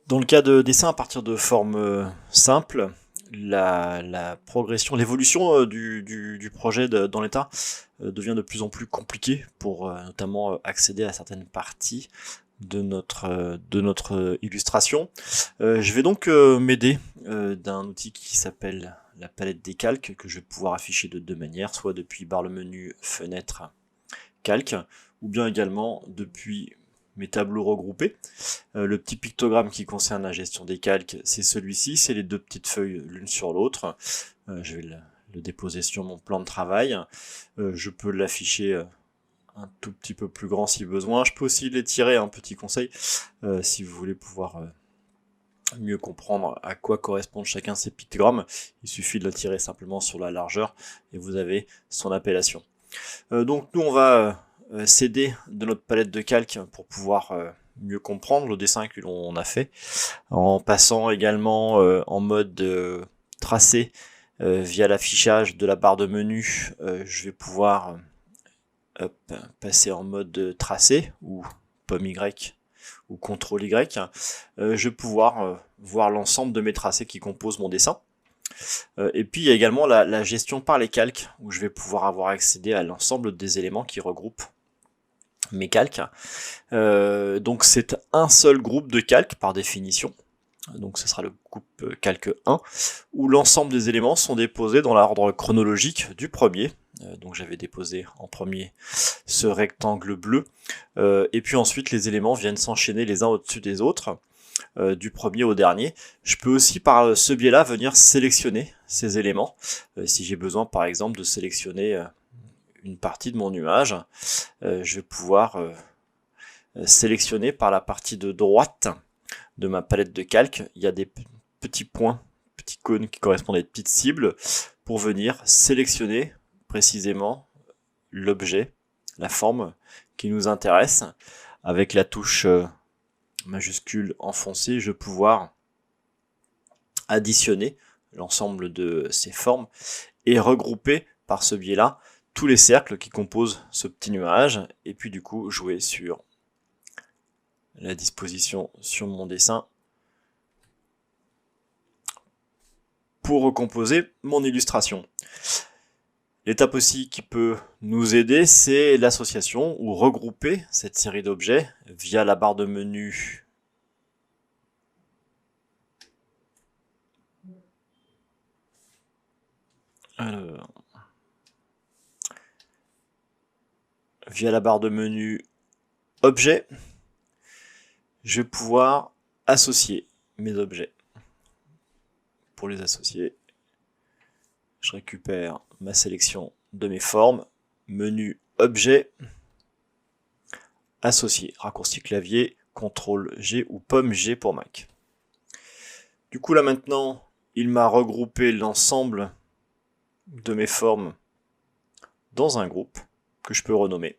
Dans le cas de dessin à partir de formes simples, la progression, l'évolution du projet dans l'état devient de plus en plus compliquée pour notamment accéder à certaines parties de notre illustration. Je vais donc m'aider d'un outil qui s'appelle la palette des calques, que je vais pouvoir afficher de deux manières, soit depuis barre le menu fenêtre calque, ou bien également depuis mes tableaux regroupés. Le petit pictogramme qui concerne la gestion des calques, c'est celui-ci, c'est les deux petites feuilles l'une sur l'autre. Je vais le déposer sur mon plan de travail. Je peux l'afficher un tout petit peu plus grand si besoin. Je peux aussi l'étirer, un petit conseil, si vous voulez pouvoir mieux comprendre à quoi correspondent chacun de ces pictogrammes. Il suffit de le tirer simplement sur la largeur et vous avez son appellation. Donc nous on va s'aider de notre palette de calque pour pouvoir mieux comprendre le dessin que l'on a fait, en passant également en mode tracé via l'affichage de la barre de menu. Je vais pouvoir passer en mode tracé ou pomme Y ou CTRL Y. Je vais pouvoir voir l'ensemble de mes tracés qui composent mon dessin. Et puis il y a également la gestion par les calques, où je vais pouvoir avoir accédé à l'ensemble des éléments qui regroupent mes calques. Donc c'est un seul groupe de calques par définition. Donc ce sera le groupe calque 1, où l'ensemble des éléments sont déposés dans l'ordre chronologique du premier. Donc j'avais déposé en premier ce rectangle bleu, et puis ensuite les éléments viennent s'enchaîner les uns au-dessus des autres, du premier au dernier. Je peux aussi par ce biais-là venir sélectionner ces éléments, si j'ai besoin par exemple de sélectionner une partie de mon nuage. Je vais pouvoir sélectionner par la partie de droite de ma palette de calque. Il y a des petits points, petits cônes qui correspondent à des petites cibles pour venir sélectionner précisément l'objet, la forme qui nous intéresse. Avec la touche majuscule enfoncée, je vais pouvoir additionner l'ensemble de ces formes et regrouper par ce biais-là tous les cercles qui composent ce petit nuage, et puis du coup jouer sur la disposition sur mon dessin pour recomposer mon illustration. L'étape aussi qui peut nous aider, c'est l'association ou regrouper cette série d'objets via la barre de menu via la barre de menu objet. Je vais pouvoir associer mes objets. Pour les associer, je récupère ma sélection de mes formes, menu objet, associer, raccourci clavier, CTRL G ou pomme G pour Mac. Du coup là maintenant, il m'a regroupé l'ensemble de mes formes dans un groupe que je peux renommer.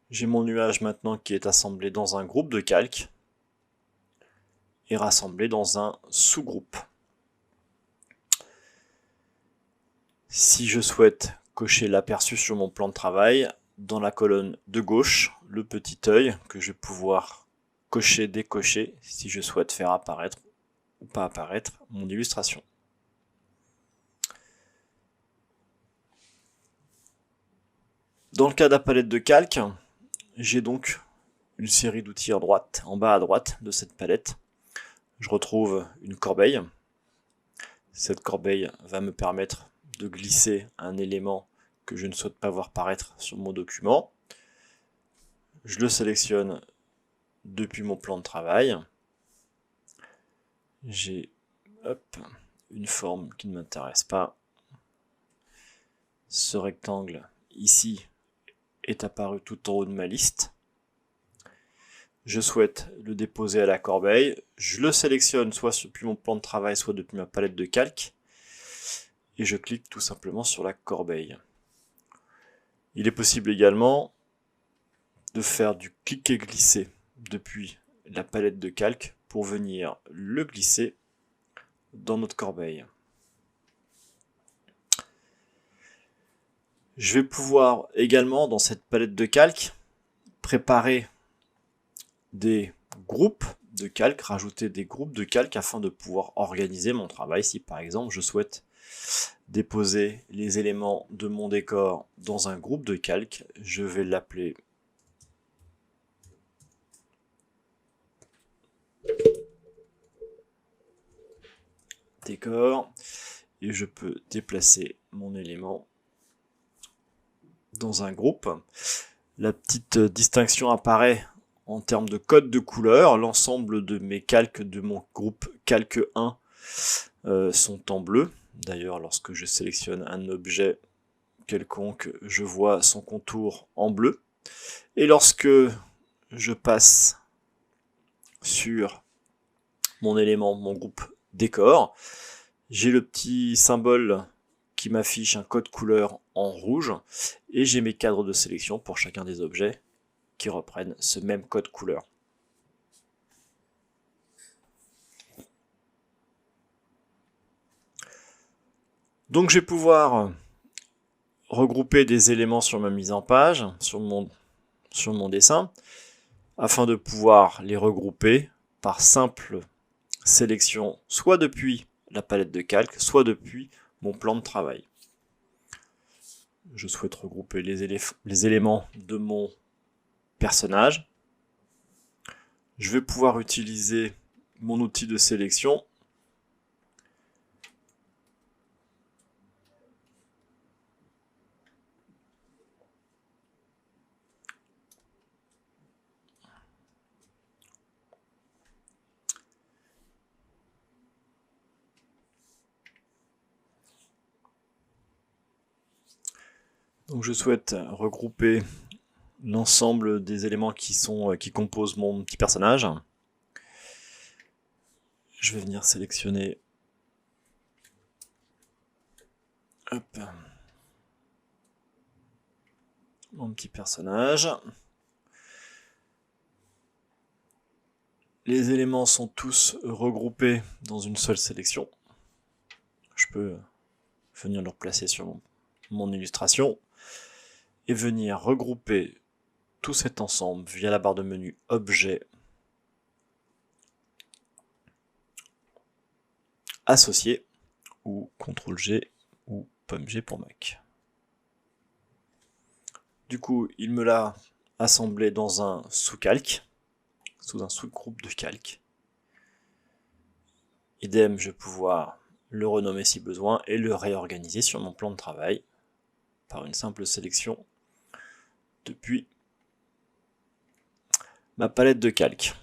J'ai mon nuage maintenant qui est assemblé dans un groupe de calques et rassemblé dans un sous-groupe. Si je souhaite cocher l'aperçu sur mon plan de travail, dans la colonne de gauche, le petit œil que je vais pouvoir cocher, décocher si je souhaite faire apparaître ou pas apparaître mon illustration. Dans le cas de la palette de calque, j'ai donc une série d'outils en bas à droite de cette palette. Je retrouve une corbeille. Cette corbeille va me permettre de glisser un élément que je ne souhaite pas voir paraître sur mon document. Je le sélectionne depuis mon plan de travail. J'ai une forme qui ne m'intéresse pas. Ce rectangle ici est apparu tout en haut de ma liste. Je souhaite le déposer à la corbeille. Je le sélectionne soit depuis mon plan de travail, soit depuis ma palette de calque. Et je clique tout simplement sur la corbeille. Il est possible également de faire du cliquer glisser depuis la palette de calque pour venir le glisser dans notre corbeille. Je vais pouvoir également, dans cette palette de calque, préparer des groupes de calque, rajouter des groupes de calque afin de pouvoir organiser mon travail. Si par exemple je souhaite déposer les éléments de mon décor dans un groupe de calque, je vais l'appeler décor et je peux déplacer mon élément dans un groupe. La petite distinction apparaît en termes de code de couleur. L'ensemble de mes calques de mon groupe calque 1 sont en bleu. D'ailleurs, lorsque je sélectionne un objet quelconque, je vois son contour en bleu. Et lorsque je passe sur mon élément, mon groupe décor, j'ai le petit symbole qui m'affiche un code couleur en rouge et j'ai mes cadres de sélection pour chacun des objets qui reprennent ce même code couleur. Donc je vais pouvoir regrouper des éléments sur ma mise en page, sur mon dessin, afin de pouvoir les regrouper par simple sélection, soit depuis la palette de calque, soit depuis mon plan de travail. Je souhaite regrouper les éléments de mon personnage. Je vais pouvoir utiliser mon outil de sélection donc je souhaite regrouper l'ensemble des éléments qui composent mon petit personnage. Je vais venir sélectionner mon petit personnage. Les éléments sont tous regroupés dans une seule sélection. Je peux venir le replacer sur mon illustration et venir regrouper tout cet ensemble via la barre de menu Objet, Associé, ou CTRL-G, ou POM-G pour Mac. Du coup, il me l'a assemblé dans un sous-calque, sous un sous-groupe de calque. Idem, je vais pouvoir le renommer si besoin et le réorganiser sur mon plan de travail par une simple sélection depuis ma palette de calque.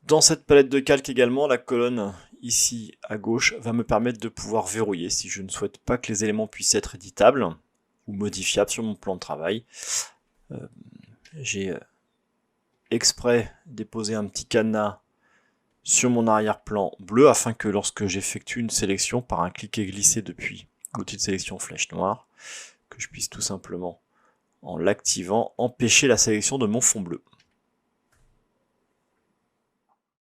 Dans cette palette de calque également, la colonne ici à gauche va me permettre de pouvoir verrouiller si je ne souhaite pas que les éléments puissent être éditables ou modifiables sur mon plan de travail. J'ai exprès déposé un petit cadenas sur mon arrière-plan bleu afin que lorsque j'effectue une sélection par un clic et glisser depuis l'outil de sélection flèche noire, que je puisse tout simplement, en l'activant, empêcher la sélection de mon fond bleu.